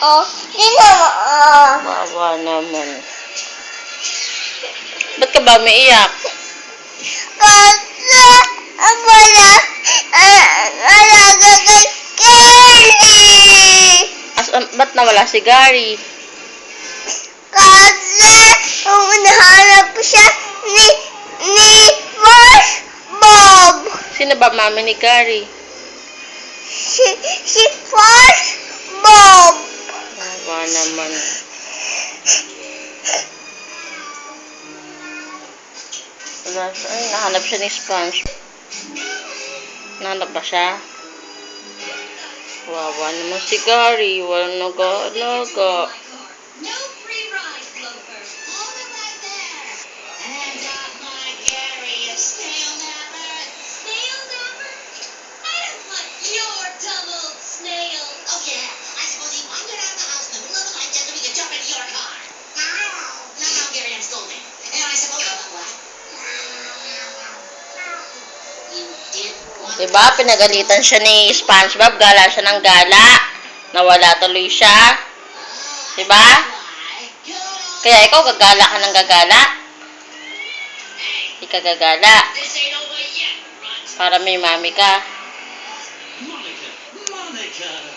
oh. Tingnan mo, oh. Wawa naman. Ba't ka ba umiiyak? Kasi, wala, alaga kay Kelly. Ba't nawala si Gary? Kasi, nahanap siya ni Boss Bob. Sino ba mami ni Gary? Si Boss Bob. Wawa naman. Ay, nahanap siya ni Sponge. Nahanap ba siya? Wawa naman si Gary. Walang naga-alaga. No free rides, Loafer. Hold it right there. Hands off my Gary, you snail napper. Snail napper? I don't want your dumb old snail. Oh yeah, I suppose he wandered out of the house in the middle of the night just so we could jump into your car. No, Gary, I'm scolding. And I suppose what? You did want Diba? Pinagalitan siya ni SpongeBob. Gala siya ng gala. Nawala tuloy siya. Diba? Kaya ikaw gagala ka ng gagala. Hindi ka gagala. This ain't over yet, Rod. Para may mami ka. Monica!